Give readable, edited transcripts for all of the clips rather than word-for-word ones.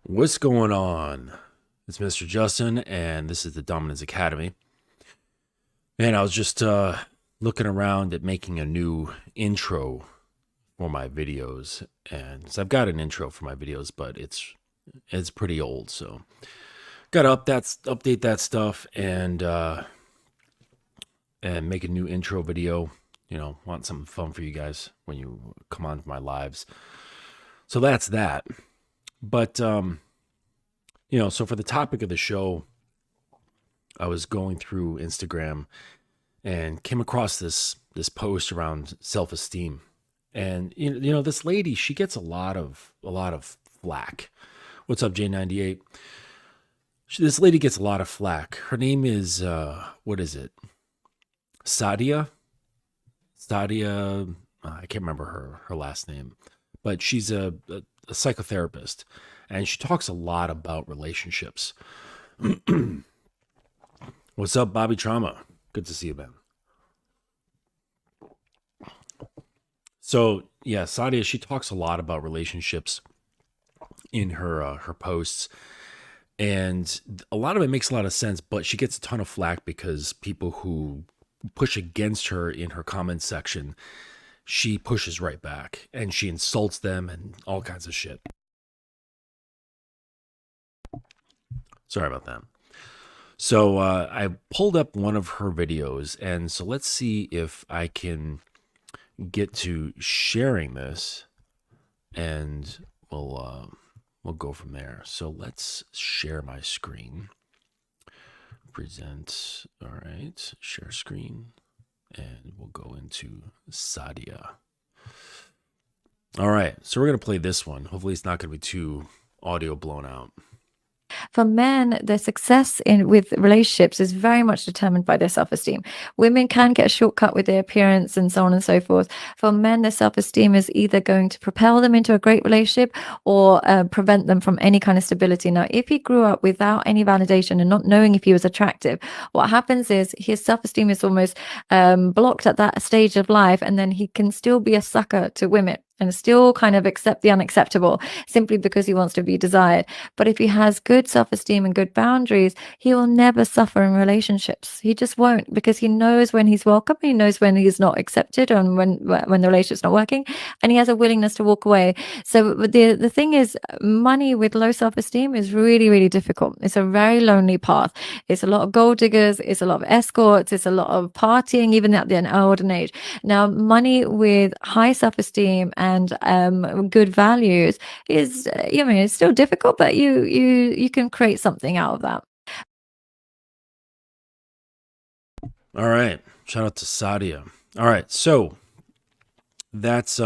What's going on? It's Mr. Justin, and this is the Dominance Academy. And I was just looking around at making a new intro for my videos, and so I've got an intro for my videos, but it's pretty old, so got to update that stuff and make a new intro video. Want something fun for you guys when you come on to my lives. So that's that. But so for the topic of the show, I was going through Instagram and came across this post around self-esteem. And this lady, she gets a lot of flack. What's up, J98? This lady gets a lot of flack. Her name is what is it? Sadia. Sadia. I can't remember her last name, but she's a psychotherapist, and she talks a lot about relationships. What's up, Bobby Trauma? Good to see you, man. So yeah, Sadia, she talks a lot about relationships in her posts, and a lot of it makes a lot of sense. But she gets a ton of flack because people who push against her in her comment section, she pushes right back and she insults them and all kinds of shit. Sorry about that. So I pulled up one of her videos, and so let's see if I can get to sharing this, and we'll go from there. So let's share my screen. Present. All right, share screen, and we'll go into Sadia. All right, so we're gonna play this one. Hopefully, it's not gonna be too audio blown out. For men, their success with relationships is very much determined by their self-esteem. Women can get a shortcut with their appearance and so on and so forth. For men, their self-esteem is either going to propel them into a great relationship or prevent them from any kind of stability. Now, if he grew up without any validation and not knowing if he was attractive, what happens is his self-esteem is almost blocked at that stage of life, and then he can still be a sucker to women and still kind of accept the unacceptable simply because he wants to be desired. But if he has good self-esteem and good boundaries, he will never suffer in relationships. He just won't, because he knows when he's welcome, he knows when he's not accepted, and when the relationship's not working, and he has a willingness to walk away. So the thing is, money with low self-esteem is really, really difficult. It's a very lonely path. It's a lot of gold diggers, it's a lot of escorts, it's a lot of partying, even at the olden age. Now, money with high self-esteem and good values is, it's still difficult, but you can create something out of that. All right, shout out to Sadia. All right, so that's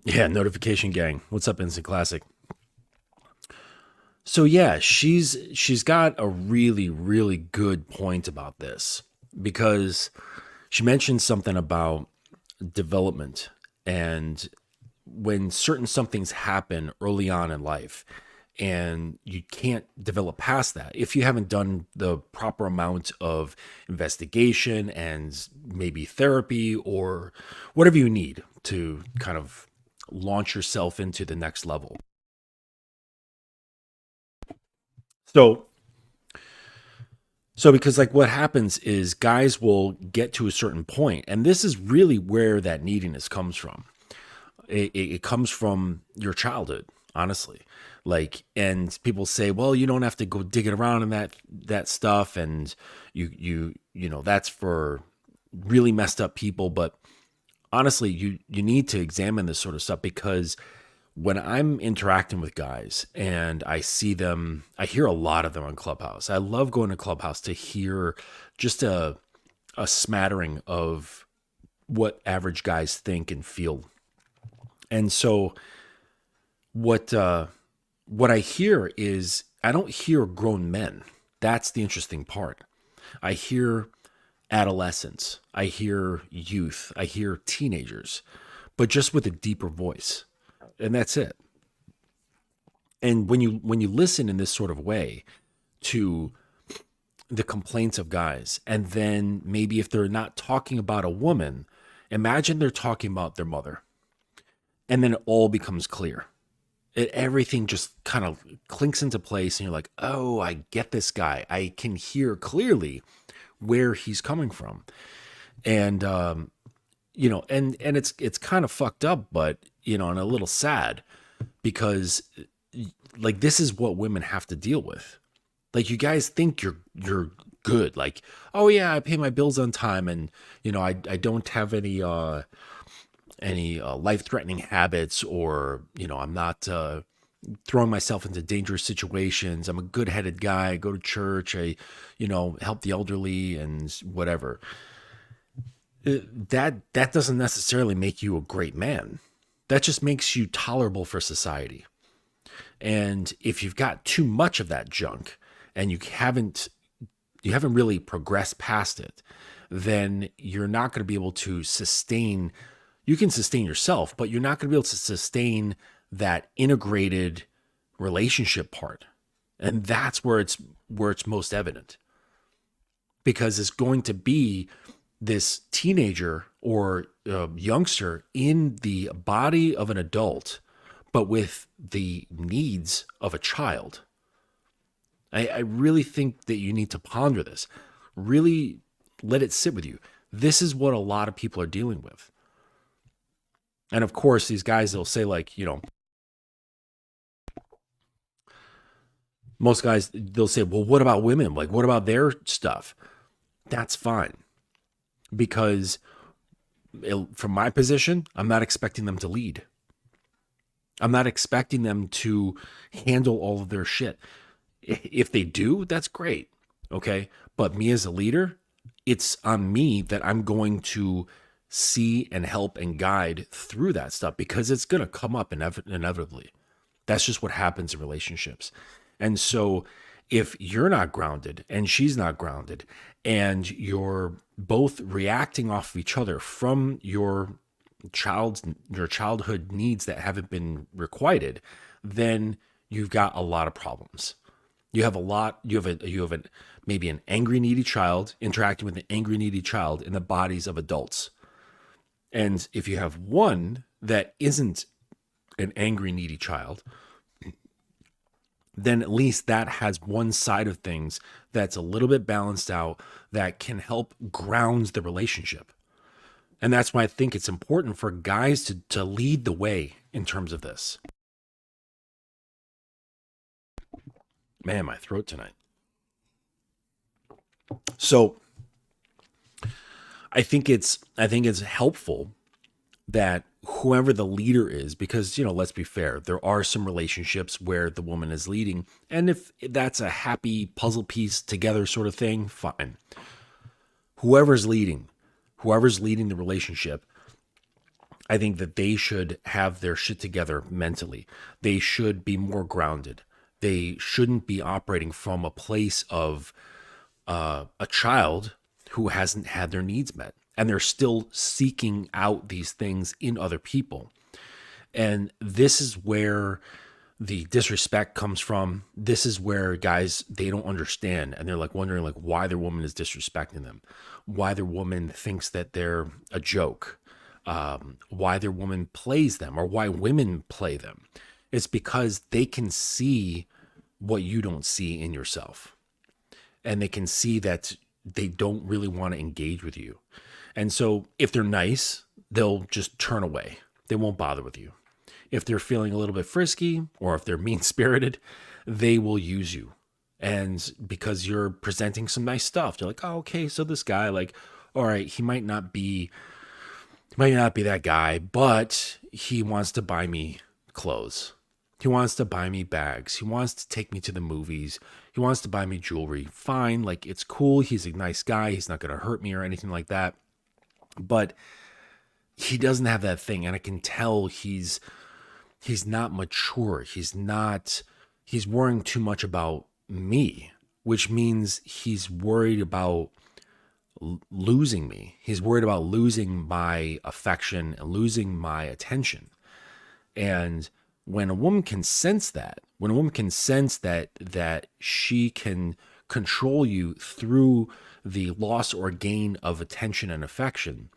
yeah, notification gang. What's up, Instant Classic? So yeah, she's got a really, really good point about this, because she mentioned something about development, and when certain somethings happen early on in life and you can't develop past that if you haven't done the proper amount of investigation and maybe therapy or whatever you need to kind of launch yourself into the next level. So because like what happens is guys will get to a certain point, and this is really where that neediness comes from. It comes from your childhood, honestly. Like, and people say, well, you don't have to go digging around in that stuff, and that's for really messed up people. But honestly, you need to examine this sort of stuff, because when I'm interacting with guys and I see them, I hear a lot of them on Clubhouse. I love going to Clubhouse to hear just a smattering of what average guys think and feel. And so what I hear is, I don't hear grown men. That's the interesting part. I hear adolescents, I hear youth, I hear teenagers, but just with a deeper voice. And that's it. And when you listen in this sort of way to the complaints of guys, and then maybe if they're not talking about a woman, imagine they're talking about their mother, and then it all becomes clear. everything just kind of clinks into place, and you're like, oh, I get this guy. I can hear clearly where he's coming from. And and it's kind of fucked up, but and a little sad, because like this is what women have to deal with. Like, you guys think you're good, like, oh yeah, I pay my bills on time, and I don't have any life-threatening habits, or I'm not throwing myself into dangerous situations. I'm a good-headed guy. I go to church. I help the elderly and whatever. That doesn't necessarily make you a great man. That just makes you tolerable for society. And if you've got too much of that junk, and you haven't really progressed past it, then you're not going to be able to sustain. You can sustain yourself, but you're not going to be able to sustain that integrated relationship part. And that's where it's most evident, because it's going to be this teenager or youngster in the body of an adult, but with the needs of a child. I really think that you need to ponder this. Really let it sit with you. This is what a lot of people are dealing with. And of course, these guys, they'll say, like, most guys, they'll say, well, what about women? Like, what about their stuff? That's fine. Because from my position, I'm not expecting them to lead. I'm not expecting them to handle all of their shit. If they do, that's great. Okay. But me as a leader, it's on me that I'm going to see and help and guide through that stuff, because it's going to come up inevitably. That's just what happens in relationships. And so if you're not grounded and she's not grounded, and you're both reacting off of each other from your childhood needs that haven't been requited, then you've got a lot of problems. You have maybe an angry, needy child interacting with an angry, needy child in the bodies of adults. And if you have one that isn't an angry, needy child, then at least that has one side of things that's a little bit balanced out, that can help ground the relationship. And that's why I think it's important for guys to lead the way in terms of this. Man, my throat tonight. So I think it's helpful that whoever the leader is, because let's be fair, there are some relationships where the woman is leading, and if that's a happy puzzle piece together sort of thing, fine. Whoever's leading the relationship, I think that they should have their shit together mentally. They should be more grounded. They shouldn't be operating from a place of a child who hasn't had their needs met, and they're still seeking out these things in other people. And this is where the disrespect comes from. This is where guys, they don't understand, and they're like wondering, like, why their woman is disrespecting them, why their woman thinks that they're a joke, why their woman plays them, or why women play them. It's because they can see what you don't see in yourself, and they can see that they don't really want to engage with you. And so if they're nice, they'll just turn away. They won't bother with you. If they're feeling a little bit frisky, or if they're mean-spirited, they will use you. And because you're presenting some nice stuff, they're like, oh, okay, so this guy, like, all right, he might not be that guy, but he wants to buy me clothes. He wants to buy me bags. He wants to take me to the movies. He wants to buy me jewelry. Fine, like, it's cool. He's a nice guy. He's not going to hurt me or anything like that. But he doesn't have that thing, and I can tell he's not mature. He's worrying too much about me, which means he's worried about losing me. He's worried about losing my affection and losing my attention. And when a woman can sense that, that she can control you through the loss or gain of attention and affection,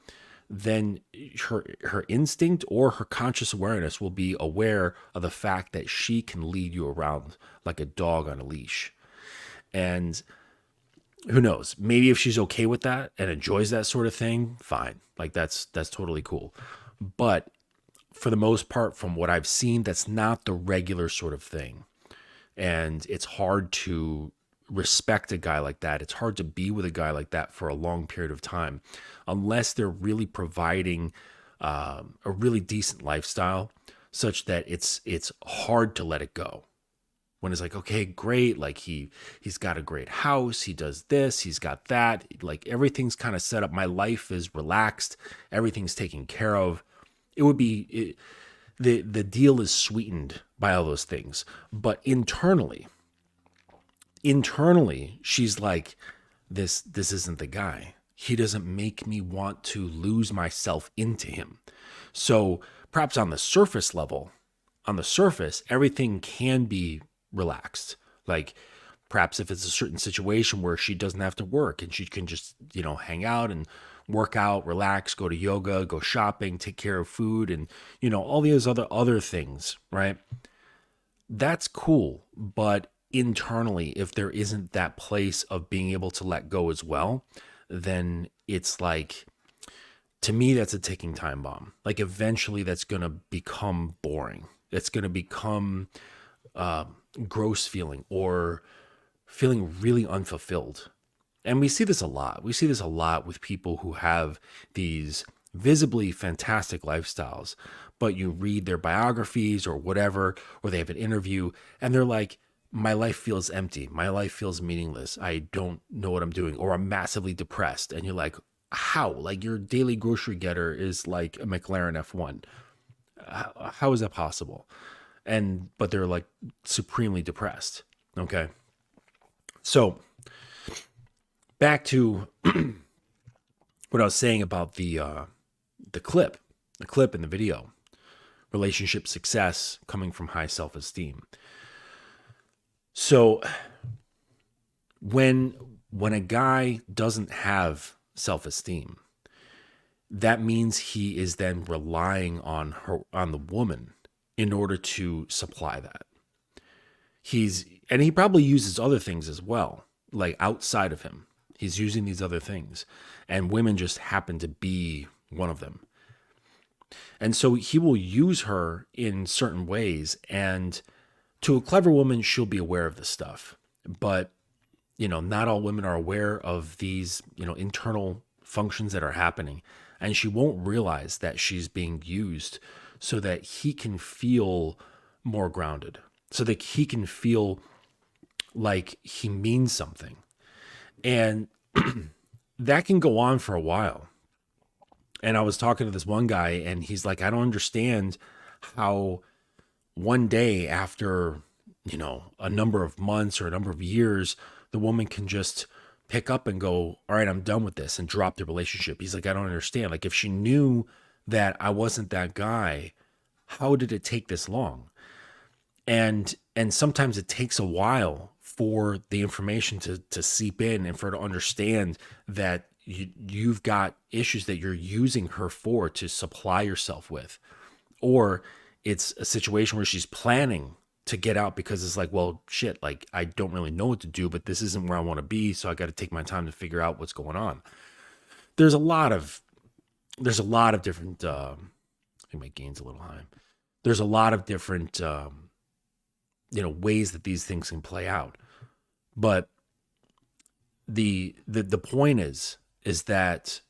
then her instinct or her conscious awareness will be aware of the fact that she can lead you around like a dog on a leash. And who knows, maybe if she's okay with that and enjoys that sort of thing, fine. Like that's totally cool. But for the most part, from what I've seen, that's not the regular sort of thing. And it's hard to respect a guy like that. It's hard to be with a guy like that for a long period of time, unless they're really providing a really decent lifestyle, such that it's hard to let it go. When it's like, okay, great, like he's got a great house, he does this, he's got that, like everything's kind of set up. My life is relaxed, everything's taken care of. It would be the deal is sweetened by all those things, but internally she's like, this isn't the guy. He doesn't make me want to lose myself into him. So perhaps on the surface level, everything can be relaxed. Like perhaps if it's a certain situation where she doesn't have to work and she can just, hang out and work out, relax, go to yoga, go shopping, take care of food, and all these other things, right? That's cool. But internally, if there isn't that place of being able to let go as well, then it's like, to me, that's a ticking time bomb. Like eventually that's going to become boring. It's going to become gross feeling or feeling really unfulfilled. And we see this a lot. We see this a lot with people who have these visibly fantastic lifestyles, but you read their biographies or whatever, or they have an interview and they're like, my life feels empty. My life feels meaningless. I don't know what I'm doing, or I'm massively depressed. And you're like, how? Like your daily grocery getter is like a McLaren F1. How is that possible? But they're like supremely depressed. Okay. So back to what I was saying about the clip in the video, relationship success coming from high self-esteem. So when a guy doesn't have self-esteem, that means he is then relying on the woman in order to supply that. He probably uses other things as well, like outside of him. He's using these other things, and women just happen to be one of them. And so he will use her in certain ways, and to a clever woman, she'll be aware of this stuff. But, not all women are aware of these, internal functions that are happening. And she won't realize that she's being used so that he can feel more grounded, so that he can feel like he means something. And that can go on for a while. And I was talking to this one guy, and he's like, I don't understand how one day after, a number of months or a number of years, the woman can just pick up and go, all right, I'm done with this, and drop the relationship. He's like, I don't understand. Like if she knew that I wasn't that guy, how did it take this long? And sometimes it takes a while for the information to seep in and for her to understand that you've got issues that you're using her for to supply yourself with. Or it's a situation where she's planning to get out because it's like, well, shit, like I don't really know what to do, but this isn't where I want to be. So I got to take my time to figure out what's going on. There's a lot of different, I think my gain's a little high. There's a lot of different, ways that these things can play out. But the point is that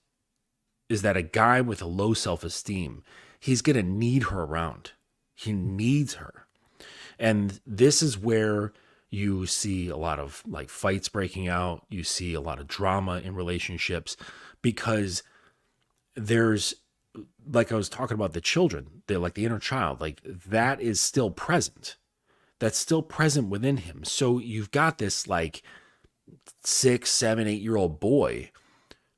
a guy with a low self-esteem, he's going to need her around. He needs her. And this is where you see a lot of like fights breaking out. You see a lot of drama in relationships because there's, like I was talking about the children, they're like the inner child, like that is still present. That's still present within him. So you've got this like 6, 7, 8-year-old boy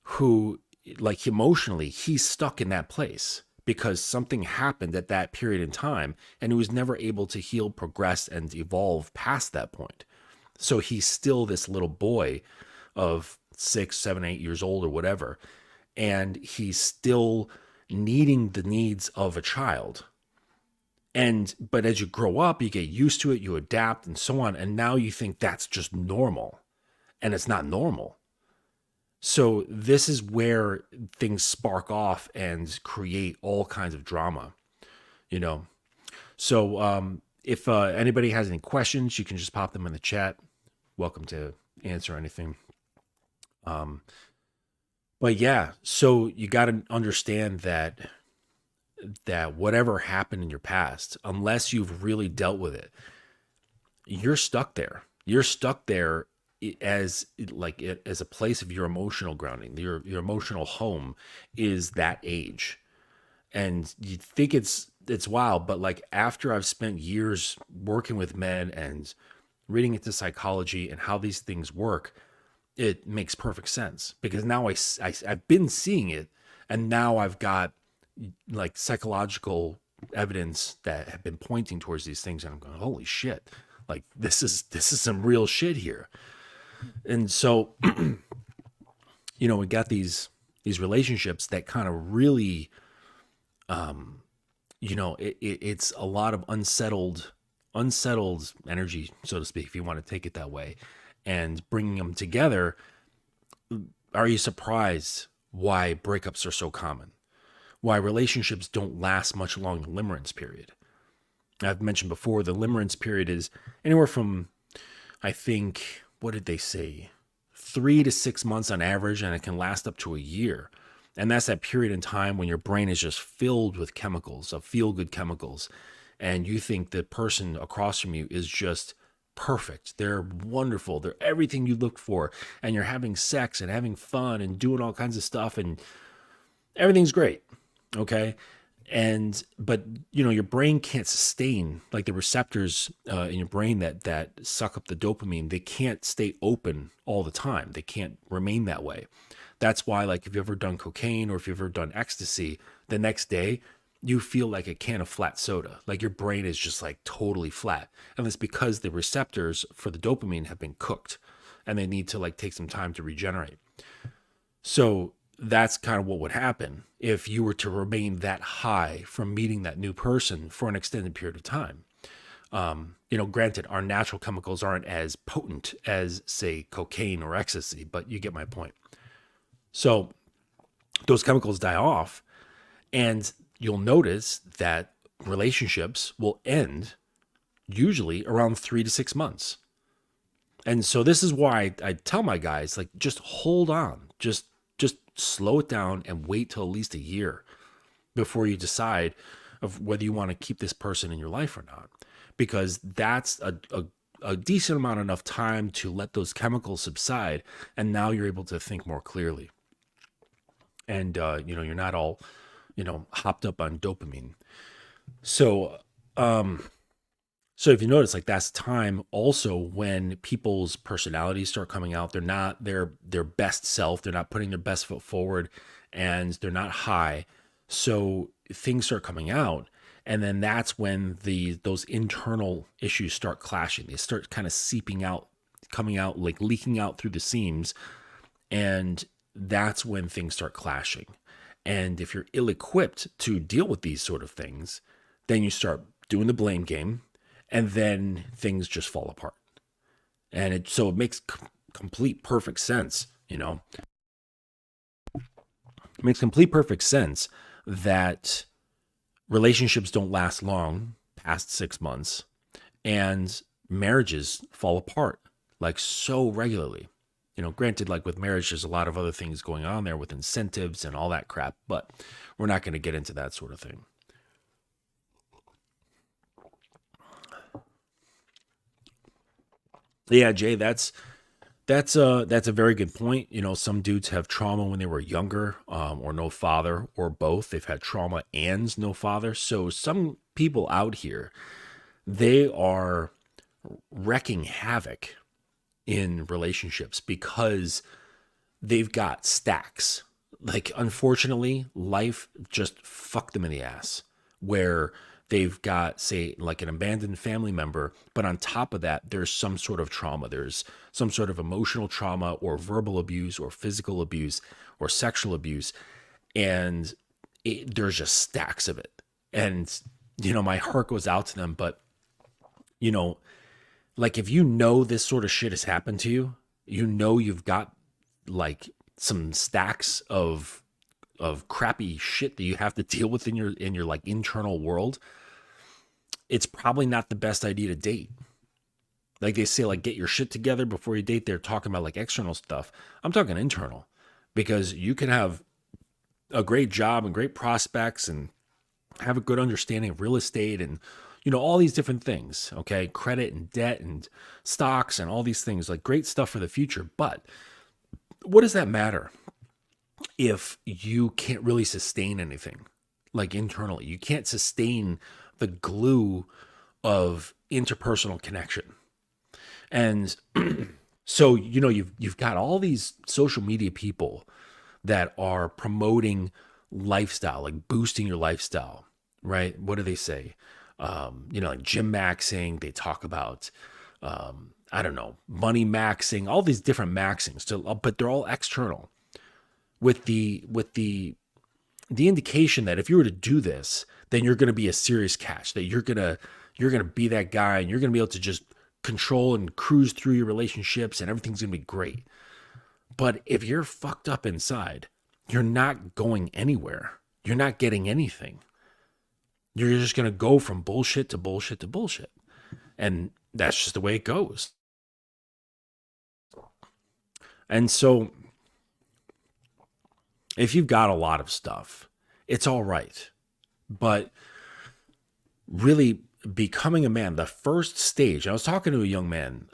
who like emotionally, he's stuck in that place because something happened at that period in time and he was never able to heal, progress, and evolve past that point. So he's still this little boy of 6, 7, 8 years old or whatever. and he's still needing the needs of a child. And but as you grow up, you get used to it, you adapt and so on, and now you think that's just normal, and it's not normal. So this is where things spark off and create all kinds of drama, you know. So if anybody has any questions, you can just pop them in the chat. Welcome to answer anything. But yeah, so you got to understand that whatever happened in your past, unless you've really dealt with it, you're stuck there. You're stuck there as like as a place of your emotional grounding. Your emotional home is that age, and you think it's wild, but like after I've spent years working with men and reading into psychology and how these things work, it makes perfect sense because now I've been seeing it, and now I've got like psychological evidence that have been pointing towards these things, and I'm going, holy shit, like this is some real shit here. And so we got these relationships that kind of really it's a lot of unsettled energy, so to speak, if you want to take it that way, and bringing them together. Are you surprised why breakups are so common? Why relationships don't last much along the limerance period? I've mentioned before, the limerance period is anywhere from, I think, what did they say? 3 to 6 months on average, and it can last up to a year. And that's that period in time when your brain is just filled with chemicals, of feel-good chemicals. And you think the person across from you is just perfect. They're wonderful. They're everything you look for. And you're having sex and having fun and doing all kinds of stuff. And everything's great. Okay. But your brain can't sustain, like the receptors in your brain that suck up the dopamine. They can't stay open all the time. They can't remain that way. That's why, like, if you've ever done cocaine or if you've ever done ecstasy, the next day you feel like a can of flat soda. Like your brain is just like totally flat. And it's because the receptors for the dopamine have been cooked and they need to like take some time to regenerate. So that's kind of what would happen if you were to remain that high from meeting that new person for an extended period of time. Granted, our natural chemicals aren't as potent as, say, cocaine or ecstasy, but you get my point. So those chemicals die off, and you'll notice that relationships will end usually around 3 to 6 months. And so this is why I tell my guys, like, just hold on, just slow it down and wait till at least a year before you decide of whether you want to keep this person in your life or not, because that's a decent amount enough time to let those chemicals subside, and now you're able to think more clearly. And you're not all hopped up on dopamine. So if you notice, like, that's time also when people's personalities start coming out. They're not their best self. They're not putting their best foot forward, and they're not high. So things start coming out, and then that's when those internal issues start clashing. They start kind of seeping out, coming out, like leaking out through the seams, and that's when things start clashing. And if you're ill-equipped to deal with these sort of things, then you start doing the blame game, and then things just fall apart. And it makes complete perfect sense, It makes complete perfect sense that relationships don't last long past 6 months, and marriages fall apart like so regularly. Granted, like with marriage, there's a lot of other things going on there with incentives and all that crap, but we're not going to get into that sort of thing. Yeah, Jay, that's a very good point. Some dudes have trauma when they were younger, or no father, or both. They've had trauma and no father. So some people out here, they are wrecking havoc in relationships because they've got stacks. Like, unfortunately, life just fucked them in the ass, where they've got, say, like an abandoned family member, but on top of that, there's some sort of trauma. There's some sort of emotional trauma or verbal abuse or physical abuse or sexual abuse. And there's just stacks of it. And, my heart goes out to them. But, you know, like if this sort of shit has happened to you, you've got like some stacks of crappy shit that you have to deal with in your like internal world. It's probably not the best idea to date. Like they say, like get your shit together before you date. They're talking about like external stuff. I'm talking internal, because you can have a great job and great prospects and have a good understanding of real estate and all these different things, okay? Credit and debt and stocks and all these things, like great stuff for the future. But what does that matter if you can't really sustain anything like internally? You can't sustain the glue of interpersonal connection. And so, you've got all these social media people that are promoting lifestyle, like boosting your lifestyle, right? What do they say? Like gym maxing. They talk about, I don't know, money maxing, all these different maxings. But they're all external, with the indication that if you were to do this, then you're going to be a serious catch. That you're gonna be that guy, and you're gonna be able to just control and cruise through your relationships, and everything's gonna be great. But if you're fucked up inside, you're not going anywhere. You're not getting anything. You're just going to go from bullshit to bullshit to bullshit. And that's just the way it goes. And so if you've got a lot of stuff, it's all right. But really becoming a man, the first stage, I was talking to a young man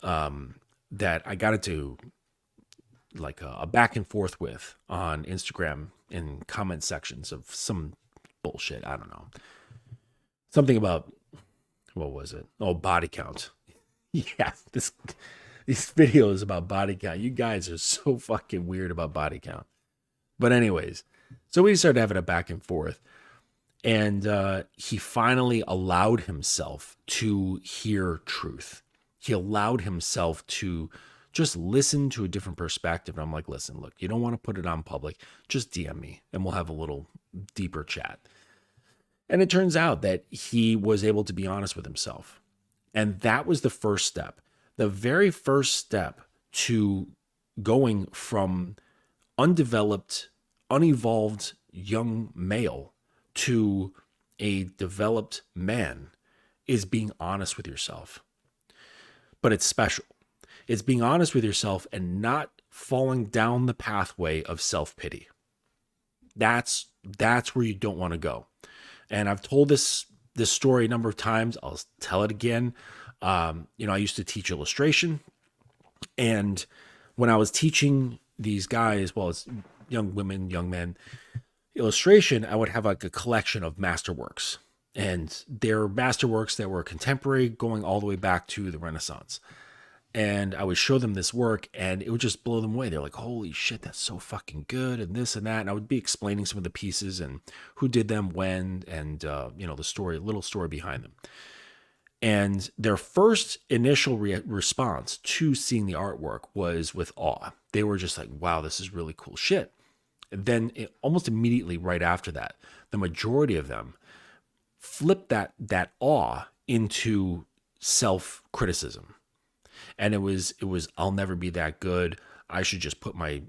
that I got into like a back and forth with on Instagram in comment sections of some bullshit. I don't know. Something about, what was it? Oh, body count. Yeah, these videos about body count. You guys are so fucking weird about body count. But anyways, so we started having a back and forth. And he finally allowed himself to hear truth. He allowed himself to just listen to a different perspective. And I'm like, listen, look, you don't want to put it on public. Just DM me and we'll have a little deeper chat. And it turns out that he was able to be honest with himself. And that was the first step. The very first step to going from undeveloped, unevolved young male to a developed man is being honest with yourself. But it's special. It's being honest with yourself and not falling down the pathway of self-pity. That's where you don't want to go. And I've told this story a number of times. I'll tell it again. I used to teach illustration. And when I was teaching these guys, well, it's young women, young men, illustration, I would have like a collection of masterworks. And they're masterworks that were contemporary, going all the way back to the Renaissance. And I would show them this work and it would just blow them away. They're like, holy shit, that's so fucking good. And this and that. And I would be explaining some of the pieces and who did them when, and, the story, little story behind them. And their first initial response to seeing the artwork was with awe. They were just like, wow, this is really cool shit. And then almost immediately right after that, the majority of them flipped that awe into self-criticism. And it was, I'll never be that good. I should just put my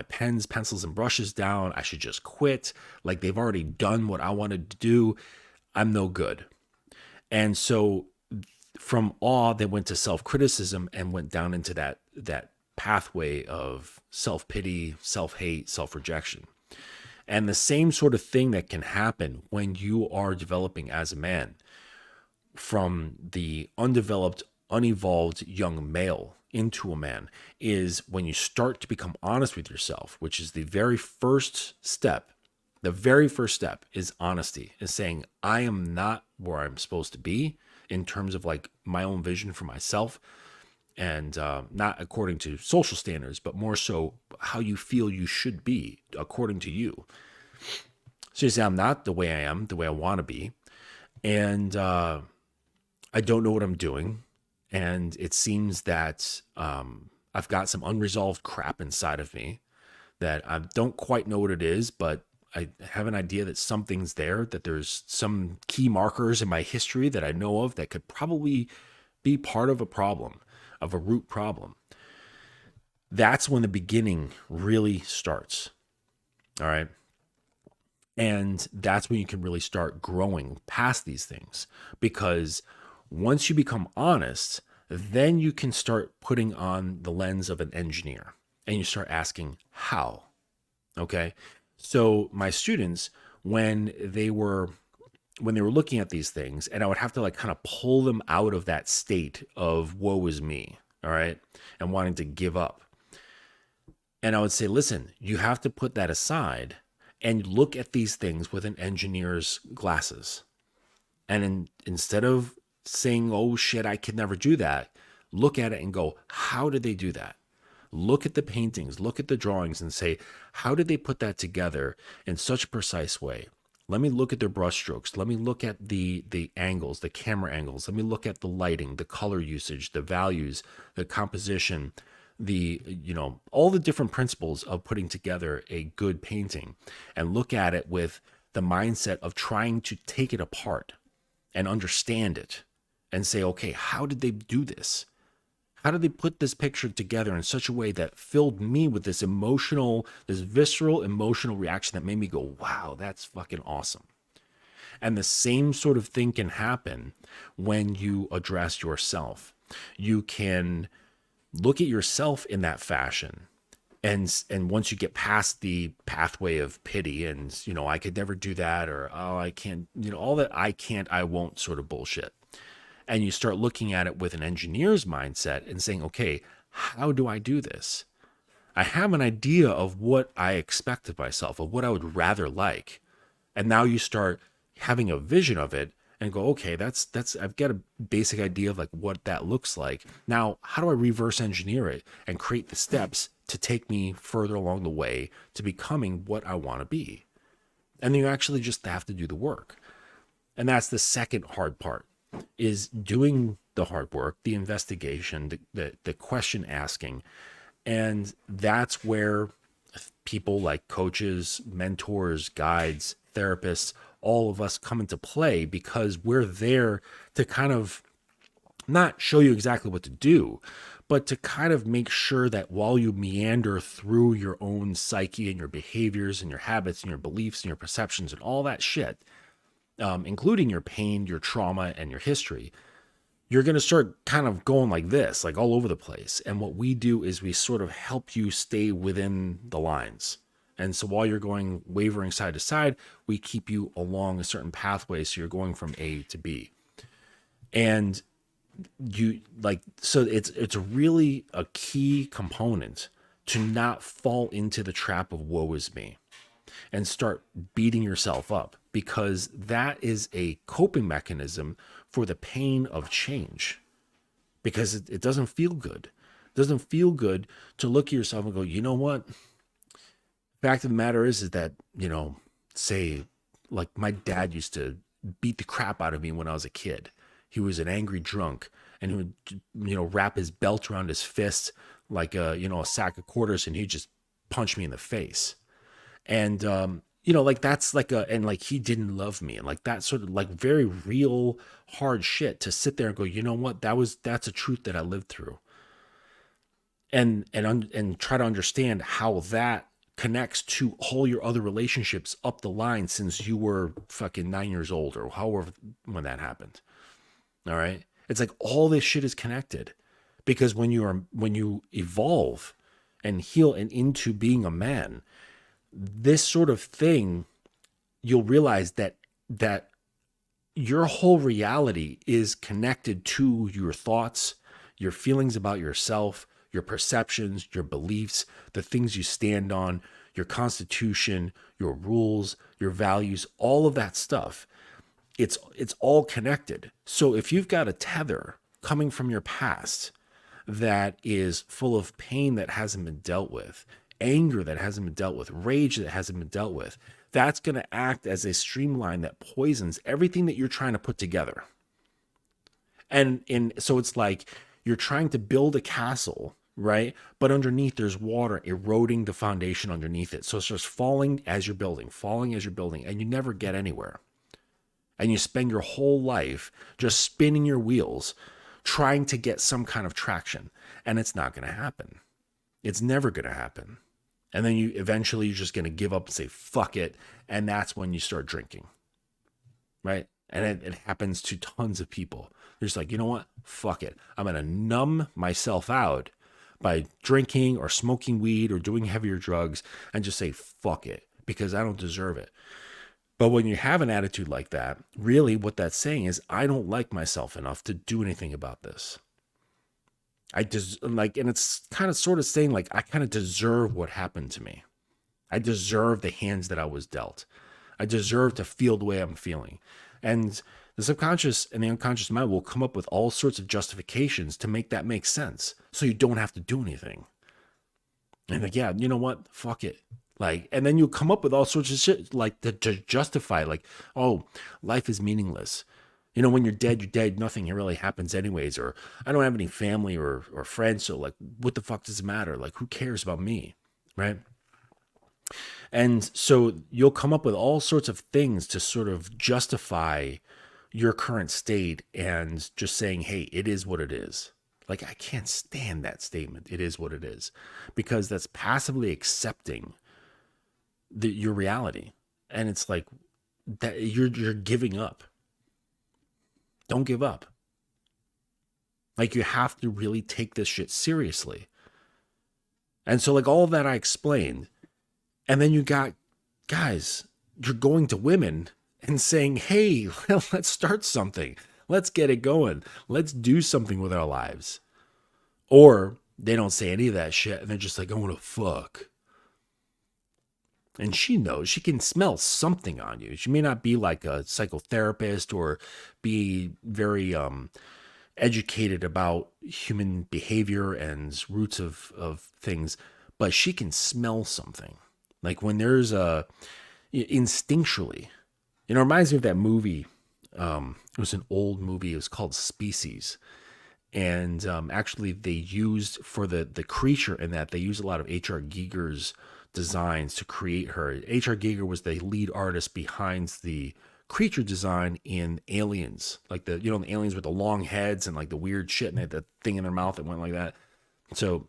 pens, pencils, and brushes down. I should just quit. Like they've already done what I wanted to do. I'm no good. And so from awe, they went to self-criticism and went down into that pathway of self-pity, self-hate, self-rejection. And the same sort of thing that can happen when you are developing as a man, from the undeveloped, unevolved young male into a man, is when you start to become honest with yourself, which is the very first step. The very first step is honesty, is saying, I am not where I'm supposed to be in terms of like my own vision for myself, and not according to social standards, but more so how you feel you should be according to you. So you say, I'm not the way I am, the way I want to be. And I don't know what I'm doing. And it seems that I've got some unresolved crap inside of me that I don't quite know what it is, but I have an idea that something's there, that there's some key markers in my history that I know of that could probably be part of a problem, of a root problem. That's when the beginning really starts. All right. And that's when you can really start growing past these things. Because once you become honest, then you can start putting on the lens of an engineer and you start asking how. Okay. So my students, when they were looking at these things, and I would have to like kind of pull them out of that state of woe is me, all right, and wanting to give up. And I would say, listen, you have to put that aside and look at these things with an engineer's glasses. And instead of saying, oh shit, I could never do that, look at it and go, how did they do that? Look at the paintings, look at the drawings and say, how did they put that together in such a precise way? Let me look at their brushstrokes. Let me look at the angles, the camera angles. Let me look at the lighting, the color usage, the values, the composition, all the different principles of putting together a good painting, and look at it with the mindset of trying to take it apart and understand it and say, okay, how did they do this? How did they put this picture together in such a way that filled me with this visceral emotional reaction that made me go, wow, that's fucking awesome. And the same sort of thing can happen when you address yourself. You can look at yourself in that fashion. And once you get past the pathway of pity and, I could never do that, or, oh, I can't, all that I can't, I won't sort of bullshit. And you start looking at it with an engineer's mindset and saying, okay, how do I do this? I have an idea of what I expect of myself, of what I would rather like. And now you start having a vision of it and go, okay, that's I've got a basic idea of like what that looks like. Now, how do I reverse engineer it and create the steps to take me further along the way to becoming what I want to be? And then you actually just have to do the work. And that's the second hard part, is doing the hard work, the investigation, the question asking. And that's where people like coaches, mentors, guides, therapists, all of us come into play, because we're there to kind of not show you exactly what to do, but to kind of make sure that while you meander through your own psyche and your behaviors and your habits and your beliefs and your perceptions and all that shit, including your pain, your trauma, and your history, you're going to start kind of going like this, like all over the place. And what we do is we sort of help you stay within the lines. And so while you're going wavering side to side, we keep you along a certain pathway. So you're going from A to B. And so it's really a key component to not fall into the trap of woe is me and start beating yourself up, because that is a coping mechanism for the pain of change, because it doesn't feel good. It doesn't feel good to look at yourself and go, you know what? Fact of the matter is that, say, like my dad used to beat the crap out of me when I was a kid. He was an angry drunk, and he would, wrap his belt around his fist like a sack of quarters, and he'd just punch me in the face. And, like that's like and like he didn't love me, and like that sort of like very real hard shit to sit there and go, you know what, that's a truth that I lived through, and try to understand how that connects to all your other relationships up the line since you were fucking 9 years old or however when that happened. All right, it's like all this shit is connected, because when you evolve and heal and into being a man, this sort of thing, you'll realize that your whole reality is connected to your thoughts, your feelings about yourself, your perceptions, your beliefs, the things you stand on, your constitution, your rules, your values, all of that stuff. It's all connected. So if you've got a tether coming from your past that is full of pain that hasn't been dealt with, anger that hasn't been dealt with, rage that hasn't been dealt with, that's going to act as a streamline that poisons everything that you're trying to put together. And so it's like you're trying to build a castle, right? But underneath there's water eroding the foundation underneath it. So it's just falling as you're building, and you never get anywhere. And you spend your whole life just spinning your wheels trying to get some kind of traction, and it's not going to happen. It's never going to happen. And then you're just going to give up and say fuck it, and that's when you start drinking, right? And it happens to tons of people. They're just like, you know what, fuck it, I'm going to numb myself out by drinking or smoking weed or doing heavier drugs, and just say fuck it because I don't deserve it. But when you have an attitude like that, really what that's saying is, I don't like myself enough to do anything about this. I just like, and it's kind of sort of saying like, I kind of deserve what happened to me. I deserve the hands that I was dealt. I deserve to feel the way I'm feeling. And the subconscious and the unconscious mind will come up with all sorts of justifications to make that make sense. So you don't have to do anything. And like, yeah, you know what? Fuck it. Like, and then you'll come up with all sorts of shit like to justify, like, oh, life is meaningless. You know, when you're dead, nothing really happens anyways. Or I don't have any family or friends. So like, what the fuck does it matter? Like, who cares about me? Right. And so you'll come up with all sorts of things to sort of justify your current state and just saying, hey, it is what it is. Like, I can't stand that statement. It is what it is, because that's passively accepting your reality. And it's like that you're giving up. Don't give up. Like, you have to really take this shit seriously. And so like all of that I explained, and then you got guys, you're going to women and saying, hey, let's start something. Let's get it going. Let's do something with our lives. Or they don't say any of that shit and they're just like, I want to fuck. And she knows, she can smell something on you. She may not be like a psychotherapist or be very educated about human behavior and roots of things, but she can smell something. Like when there's instinctually, it reminds me of that movie. It was an old movie. It was called Species. And actually they used for the creature in that, they used a lot of H.R. Giger's designs to create her. H.R. Giger was the lead artist behind the creature design in Aliens, like the aliens with the long heads and like the weird shit and they had the thing in their mouth that went like that. So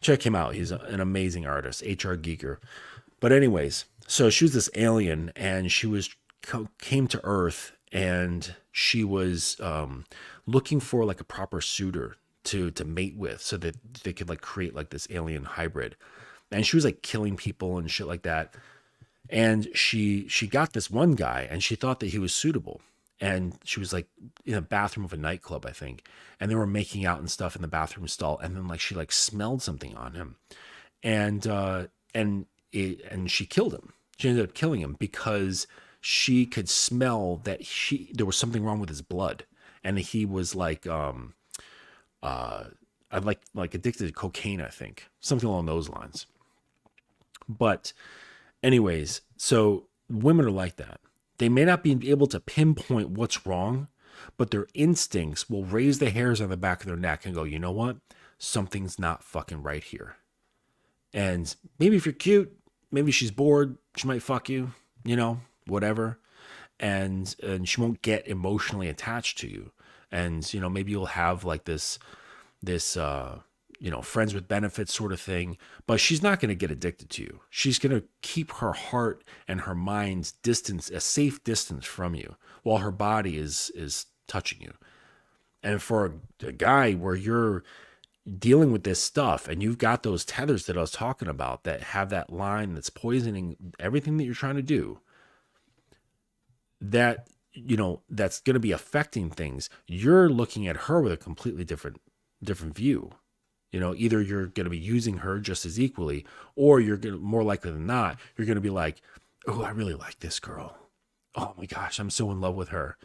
check him out. He's an amazing artist, H.R. Giger. But anyways, so she was this alien and she came to Earth and she was looking for like a proper suitor to mate with so that they could like create like this alien hybrid. And she was like killing people and shit like that. And she got this one guy and she thought that he was suitable. And she was like in a bathroom of a nightclub, I think. And they were making out and stuff in the bathroom stall. And then like she like smelled something on him. And she killed him. She ended up killing him because she could smell that there was something wrong with his blood. And he was like addicted to cocaine, I think. Something along those lines. But anyways, so women are like that. They may not be able to pinpoint what's wrong, but their instincts will raise the hairs on the back of their neck and go, you know what? Something's not fucking right here. And maybe if you're cute, maybe she's bored, she might fuck you, whatever. And she won't get emotionally attached to you. And, maybe you'll have like this friends with benefits sort of thing, but she's not going to get addicted to you. She's going to keep her heart and her mind's distance, a safe distance from you, while her body is touching you. And for a guy where you're dealing with this stuff and you've got those tethers that I was talking about that have that line that's poisoning everything that you're trying to do, that, that's going to be affecting things. You're looking at her with a completely different view. Either you're going to be using her just as equally, or you're going to, more likely than not, you're going to be like, oh, I really like this girl. Oh my gosh, I'm so in love with her.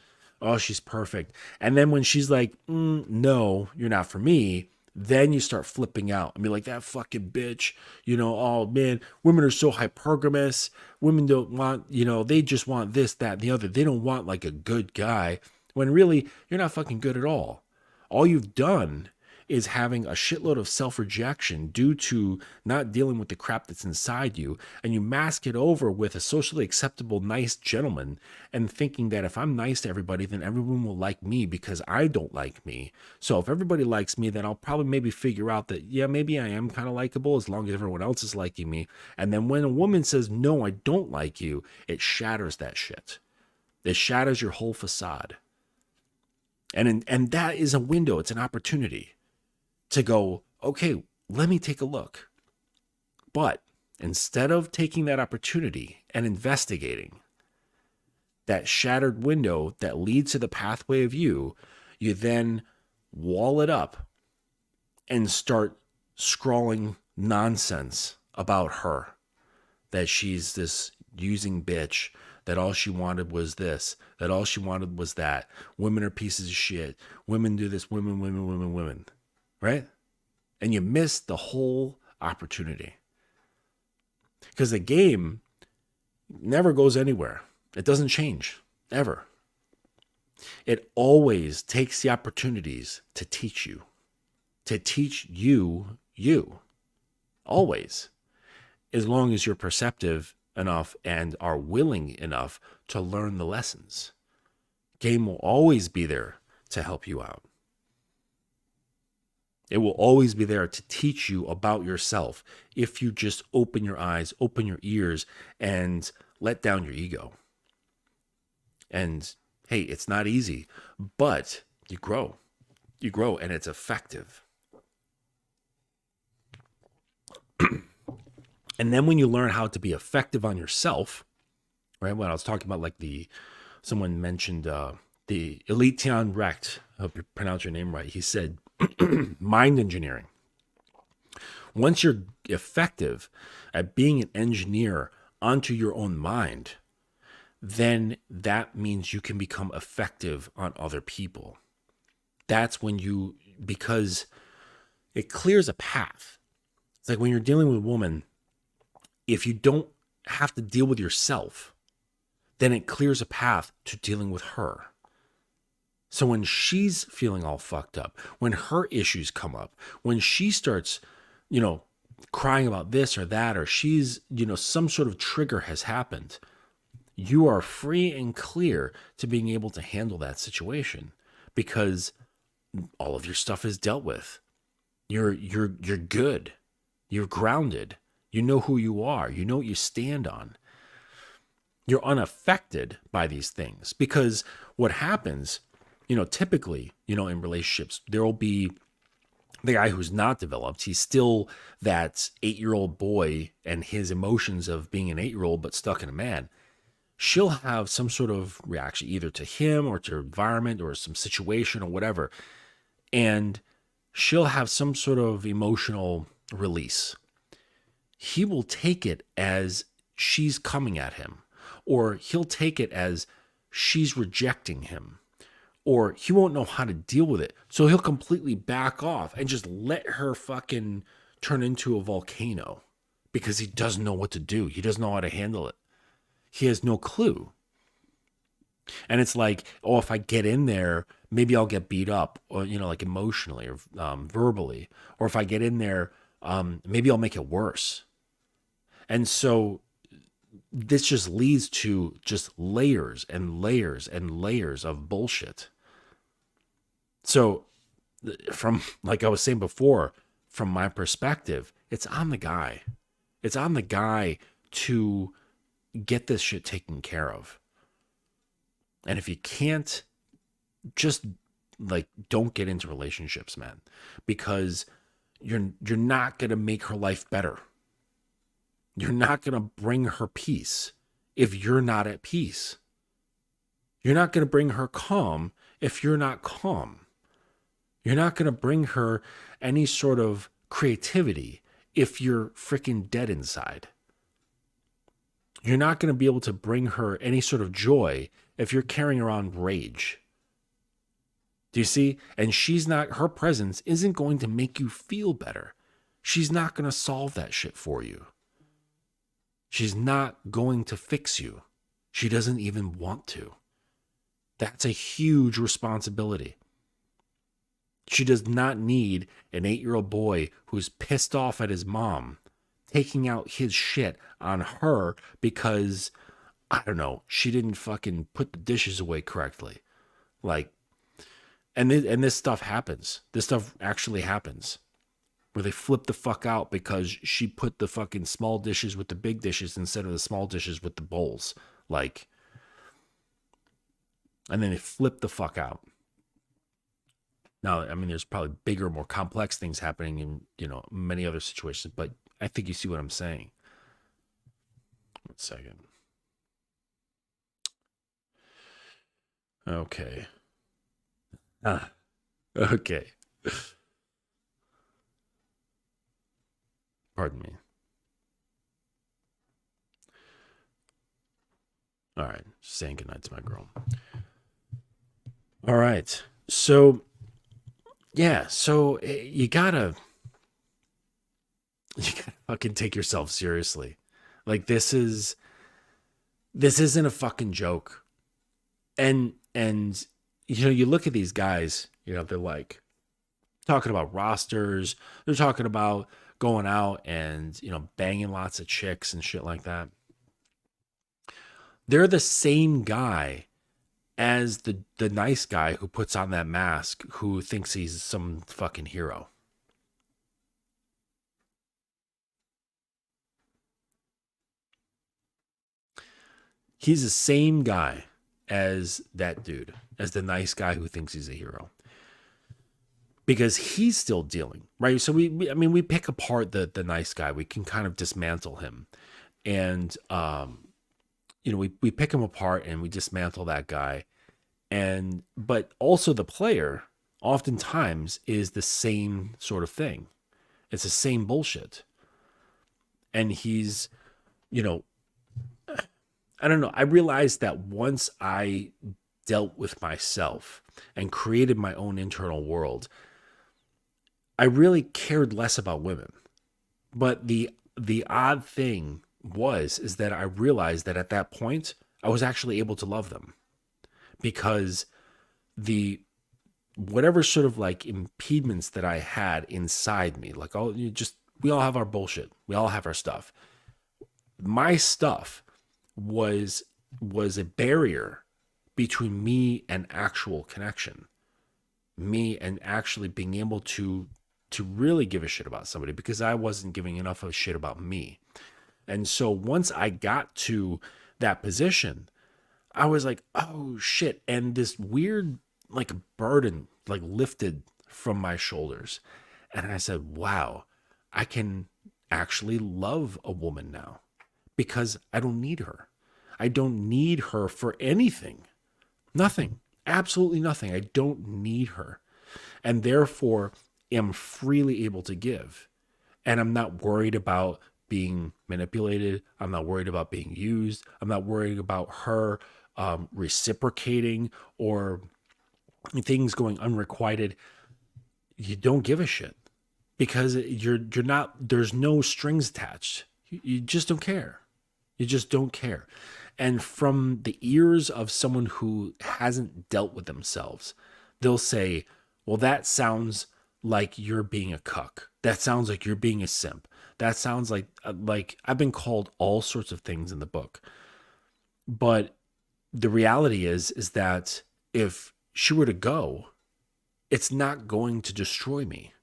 Oh, she's perfect. And then when she's like, no, you're not for me, then you start flipping out. I mean, like, that fucking bitch, oh man, women are so hypergamous. Women don't want, they just want this, that, and the other. They don't want like a good guy, when really you're not fucking good at all. All you've done is having a shitload of self-rejection due to not dealing with the crap that's inside you, and you mask it over with a socially acceptable nice gentleman, and thinking that if I'm nice to everybody, then everyone will like me because I don't like me. So if everybody likes me, then I'll probably maybe figure out that, yeah, maybe I am kind of likable as long as everyone else is liking me. And then when a woman says, no, I don't like you, it shatters that shit. It shatters your whole facade. And that is a window. It's an opportunity to go, okay, let me take a look. But instead of taking that opportunity and investigating that shattered window that leads to the pathway of you then wall it up and start scrawling nonsense about her, that she's this using bitch, that all she wanted was this, that all she wanted was that. Women are pieces of shit. Women do this, women. Right? And you miss the whole opportunity. Because the game never goes anywhere. It doesn't change, ever. It always takes the opportunities to teach you. You. Always. As long as you're perceptive enough and are willing enough to learn the lessons. Game will always be there to help you out. It will always be there to teach you about yourself if you just open your eyes, open your ears, and let down your ego. And hey, it's not easy, but you grow. You grow, and it's effective. And then when you learn how to be effective on yourself, right? When I was talking about someone mentioned the Elitian Recht, I hope you pronounce your name right. He said, mind engineering. Once you're effective at being an engineer onto your own mind, then that means you can become effective on other people. That's when because it clears a path. It's like when you're dealing with a woman, if you don't have to deal with yourself, then it clears a path to dealing with her. So when she's feeling all fucked up, when her issues come up, when she starts, crying about this or that, or she's, some sort of trigger has happened, you are free and clear to being able to handle that situation because all of your stuff is dealt with. You're good. You're grounded. You know who you are. You know what you stand on. You're unaffected by these things because what happens, typically, in relationships, there will be the guy who's not developed. He's still that 8-year-old boy and his emotions of being an 8-year-old, but stuck in a man. She'll have some sort of reaction either to him or to her environment or some situation or whatever. And she'll have some sort of emotional release. He will take it as she's coming at him, or he'll take it as she's rejecting him, or he won't know how to deal with it. So he'll completely back off and just let her fucking turn into a volcano because he doesn't know what to do. He doesn't know how to handle it. He has no clue. And it's like, oh, if I get in there, maybe I'll get beat up, or, like emotionally or verbally. Or if I get in there, maybe I'll make it worse. And so this just leads to just layers and layers and layers of bullshit. So from, like I was saying before, from my perspective, it's on the guy. It's on the guy to get this shit taken care of. And if you can't, just don't get into relationships, man, because you're not going to make her life better. You're not going to bring her peace if you're not at peace. You're not going to bring her calm if you're not calm. You're not going to bring her any sort of creativity if you're freaking dead inside. You're not going to be able to bring her any sort of joy if you're carrying around rage. Do you see? And her presence isn't going to make you feel better. She's not going to solve that shit for you. She's not going to fix you. She doesn't even want to. That's a huge responsibility. She does not need an 8-year-old boy who's pissed off at his mom taking out his shit on her because, I don't know, she didn't fucking put the dishes away correctly. Like, and this stuff happens. This stuff actually happens. Where they flip the fuck out because she put the fucking small dishes with the big dishes instead of the small dishes with the bowls. Like, and then they flip the fuck out. Now, I mean, there's probably bigger, more complex things happening in, many other situations, but I think you see what I'm saying. 1 second. Okay. Okay. Pardon me. All right. Saying goodnight to my girl. All right. So, yeah. So you gotta fucking take yourself seriously. Like, this isn't a fucking joke. And you look at these guys, they're like talking about rosters. They're talking about going out and, banging lots of chicks and shit like that. They're the same guy as the nice guy who puts on that mask, who thinks he's some fucking hero. He's the same guy as that dude, as the nice guy who thinks he's a hero. Because he's still dealing, right? So we pick apart the nice guy. We can kind of dismantle him. And, we pick him apart and we dismantle that guy. But also the player oftentimes is the same sort of thing. It's the same bullshit. And he's, I don't know. I realized that once I dealt with myself and created my own internal world, I really cared less about women. But the odd thing is that I realized that at that point, I was actually able to love them, because whatever sort of like impediments that I had inside me, like, we all have our bullshit. We all have our stuff. My stuff was a barrier between me and actual connection, me and actually being able to really give a shit about somebody, because I wasn't giving enough of a shit about me. And so once I got to that position, I was like, oh shit. And this weird like burden like lifted from my shoulders. And I said, wow, I can actually love a woman now, because I don't need her. I don't need her for anything. Nothing. Absolutely nothing. I don't need her. And therefore am freely able to give. And I'm not worried about being manipulated. I'm not worried about being used. I'm not worried about her reciprocating or things going unrequited. You don't give a shit, because you're not, there's no strings attached. You just don't care. You just don't care. And from the ears of someone who hasn't dealt with themselves, they'll say, well, that sounds like you're being a cuck. That sounds like you're being a simp. That sounds like I've been called all sorts of things in the book. But the reality is that if she were to go, it's not going to destroy me.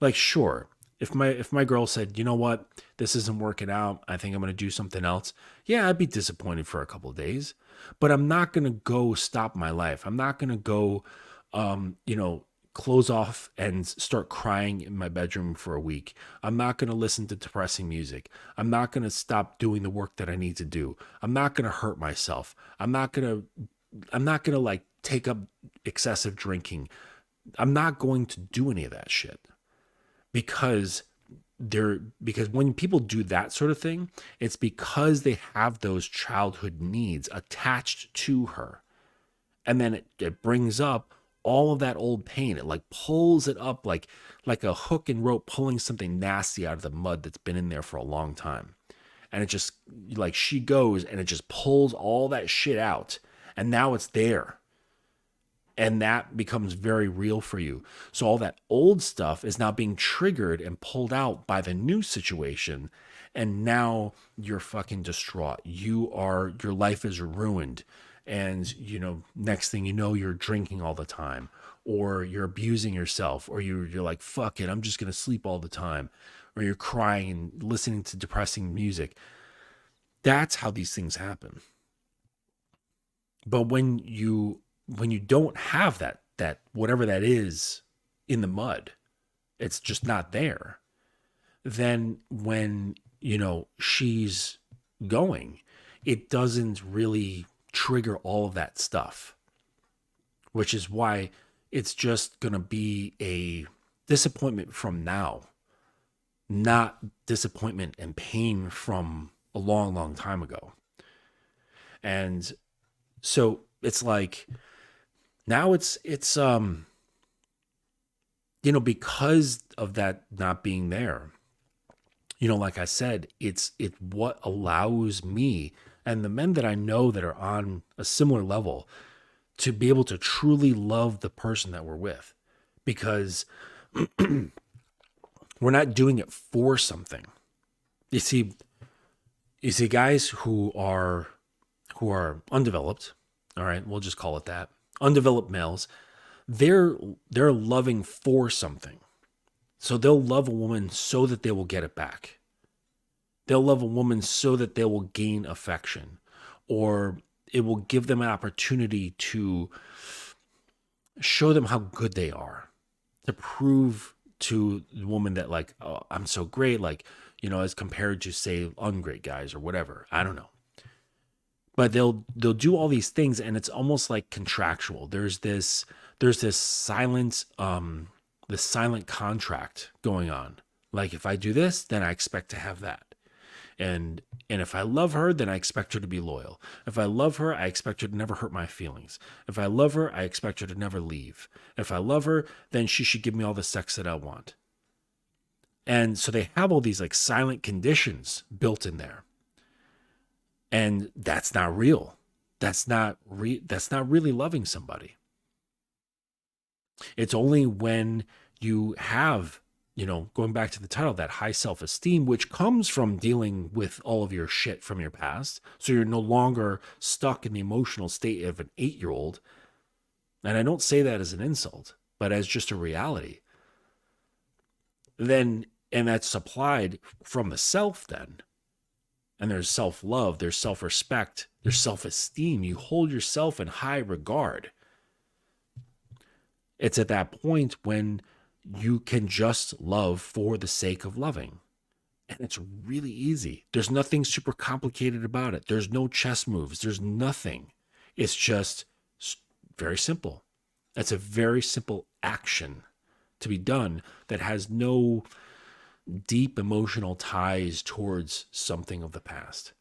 Like, sure, if my girl said, you know what, this isn't working out, I think I'm going to do something else. Yeah, I'd be disappointed for a couple of days, but I'm not going to go stop my life. I'm not going to go, close off and start crying in my bedroom for a week. I'm not going to listen to depressing music. I'm not going to stop doing the work that I need to do. I'm not going to hurt myself. I'm not going to like take up excessive drinking. I'm not going to do any of that shit, because when people do that sort of thing, it's because they have those childhood needs attached to her. And then it brings up all of that old pain. It like pulls it up like a hook and rope pulling something nasty out of the mud that's been in there for a long time. And it just like she goes and it just pulls all that shit out. And now it's there. And that becomes very real for you. So all that old stuff is now being triggered and pulled out by the new situation. And now you're fucking distraught. Your life is ruined. And, next thing you know, you're drinking all the time, or you're abusing yourself, or you're like, fuck it, I'm just going to sleep all the time, or you're crying and listening to depressing music. That's how these things happen. But when you don't have that whatever that is in the mud, it's just not there. Then when, she's going, it doesn't really trigger all of that stuff, which is why it's just going to be a disappointment from now, not disappointment and pain from a long, long time ago. And so it's like now it's because of that not being there, like I said, it's what allows me and the men that I know that are on a similar level to be able to truly love the person that we're with, because we're not doing it for something. You see, guys who are undeveloped, all right, we'll just call it that, undeveloped males, they're loving for something. So they'll love a woman so that they will get it back. They'll love a woman so that they will gain affection, or it will give them an opportunity to show them how good they are, to prove to the woman that, like, oh, I'm so great, like, as compared to, say, ungreat guys or whatever. I don't know. But they'll do all these things, and it's almost like contractual. There's this silent contract going on. Like, if I do this, then I expect to have that. And if I love her, then I expect her to be loyal. If I love her, I expect her to never hurt my feelings. If I love her, I expect her to never leave. If I love her, then she should give me all the sex that I want. And so they have all these like silent conditions built in there. And that's not real. That's not really loving somebody. It's only when you have, going back to the title, that high self-esteem, which comes from dealing with all of your shit from your past. So you're no longer stuck in the emotional state of an 8-year-old. And I don't say that as an insult, but as just a reality. And that's supplied from the self then. And there's self-love, there's self-respect, there's self-esteem. You hold yourself in high regard. It's at that point when you can just love for the sake of loving. And it's really easy. There's nothing super complicated about it. There's no chess moves. There's nothing. It's just very simple. It's a very simple action to be done that has no deep emotional ties towards something of the past.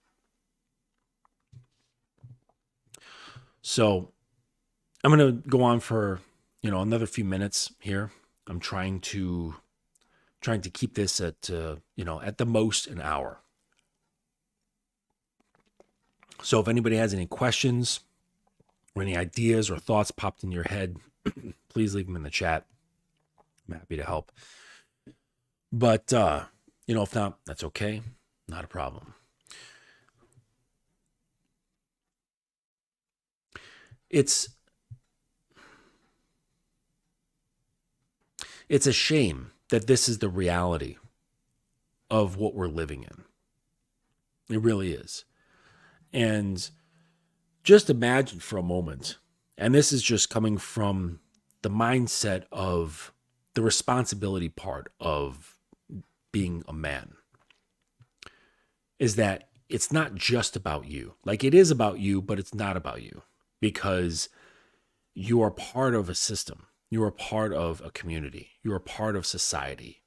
So I'm going to go on for, another few minutes here. I'm trying to keep this at, at the most an hour. So if anybody has any questions or any ideas or thoughts popped in your head, please leave them in the chat. I'm happy to help. But, if not, that's okay. Not a problem. It's a shame that this is the reality of what we're living in. It really is. And just imagine for a moment, and this is just coming from the mindset of the responsibility part of being a man, is that it's not just about you. Like, it is about you, but it's not about you, because you are part of a system. You are part of a community. You are part of society.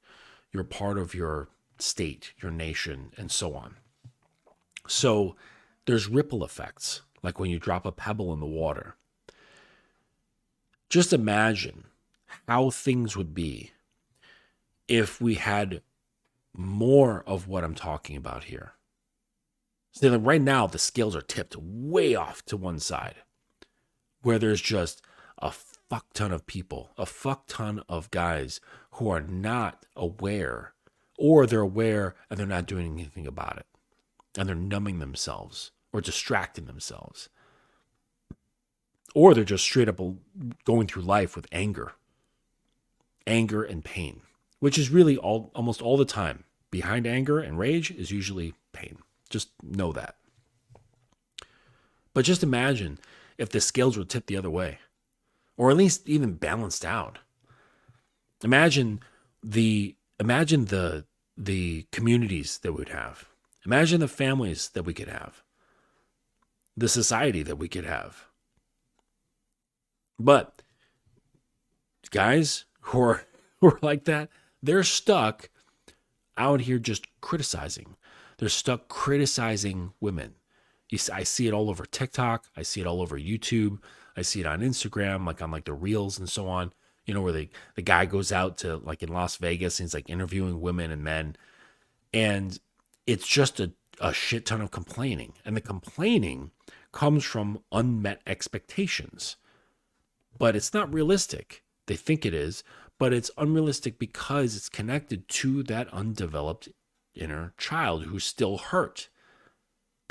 You're part of your state, your nation, and so on. So there's ripple effects, like when you drop a pebble in the water. Just imagine how things would be if we had more of what I'm talking about here. So like right now, the scales are tipped way off to one side, where there's just a fuck ton of people, a fuck ton of guys who are not aware, or they're aware and they're not doing anything about it. And they're numbing themselves or distracting themselves. Or they're just straight up going through life with anger and pain, which is really almost all the time. Behind anger and rage is usually pain. Just know that. But just imagine if the scales were tipped the other way, or at least even balanced out. Imagine the communities that we'd have. Imagine the families that we could have, the society that we could have. But guys who are like that, they're stuck out here just criticizing. They're stuck criticizing women. I see it all over TikTok. I see it all over YouTube. I see it on Instagram, like on like the reels and so on. You know, where the guy goes out to like in Las Vegas and he's like interviewing women and men. And it's just a shit ton of complaining. And the complaining comes from unmet expectations. But it's not realistic. They think it is, but it's unrealistic because it's connected to that undeveloped inner child who's still hurt.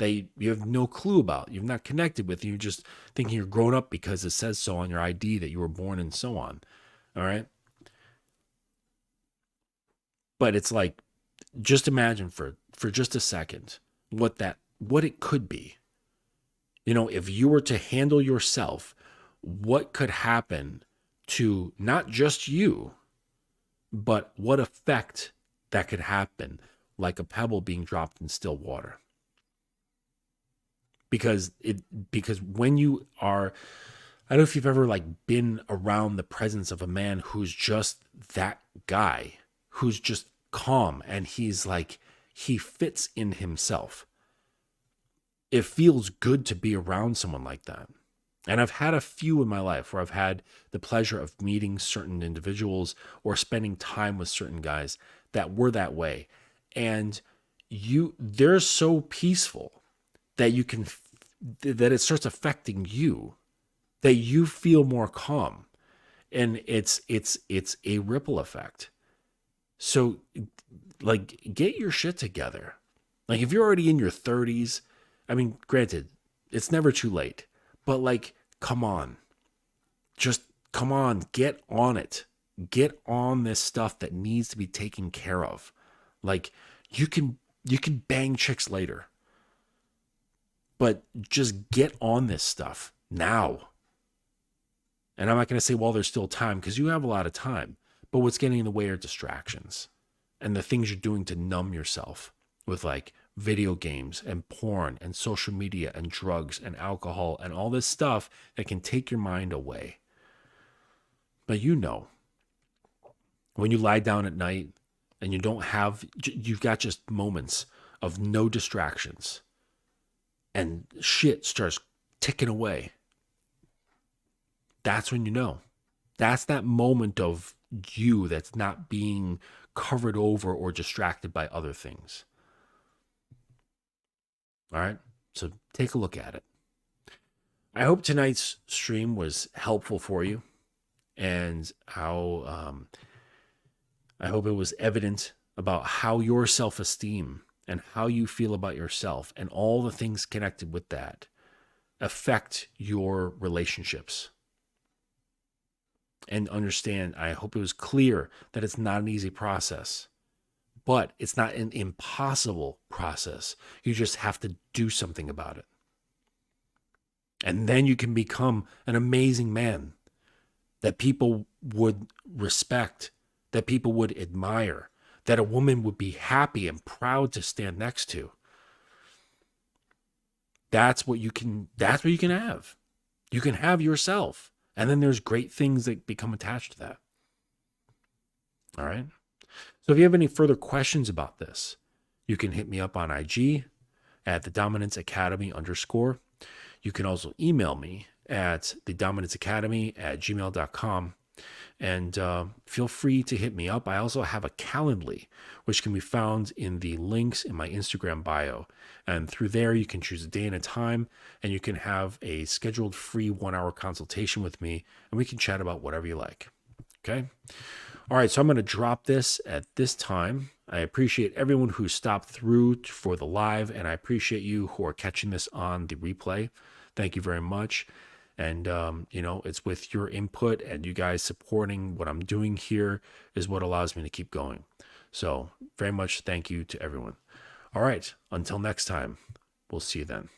You have no clue about, you've not connected with, you're just thinking you're grown up because it says so on your ID that you were born and so on. All right. But it's like, just imagine for just a second what it could be. You know, if you were to handle yourself, what could happen to not just you, but what effect that could happen, like a pebble being dropped in still water. Because when you are, I don't know if you've ever like been around the presence of a man who's just that guy, who's just calm and he's like, he fits in himself. It feels good to be around someone like that. And I've had a few in my life where I've had the pleasure of meeting certain individuals or spending time with certain guys that were that way. And they're so peaceful that that it starts affecting you, that you feel more calm. And it's a ripple effect. So like, get your shit together. Like if you're already in your 30s, I mean, granted, it's never too late, but like, come on, just come on, get on it. Get on this stuff that needs to be taken care of. Like you can bang chicks later, but just get on this stuff now. And I'm not going to say, well, there's still time, because you have a lot of time, but what's getting in the way are distractions and the things you're doing to numb yourself with like video games and porn and social media and drugs and alcohol and all this stuff that can take your mind away. But you know, when you lie down at night and you've got just moments of no distractions and shit starts ticking away, that's when you know. That's that moment of you that's not being covered over or distracted by other things. All right, so take a look at it. I hope tonight's stream was helpful for you, and I hope it was evident about how your self-esteem and how you feel about yourself and all the things connected with that affect your relationships. And understand, I hope it was clear that it's not an easy process. But it's not an impossible process. You just have to do something about it. And then you can become an amazing man that people would respect, that people would admire, that a woman would be happy and proud to stand next to. That's what you can have. You can have yourself. And then there's great things that become attached to that. All right? So if you have any further questions about this, you can hit me up on IG at @thedominanceacademy_. You can also email me at thedominanceacademy@gmail.com. And feel free to hit me up. I also have a Calendly, which can be found in the links in my Instagram bio. And through there, you can choose a day and a time, and you can have a scheduled free 1-hour consultation with me, and we can chat about whatever you like. Okay? All right, so I'm going to drop this at this time. I appreciate everyone who stopped through for the live, and I appreciate you who are catching this on the replay. Thank you very much. And, it's with your input and you guys supporting what I'm doing here is what allows me to keep going. So very much thank you to everyone. All right, until next time, we'll see you then.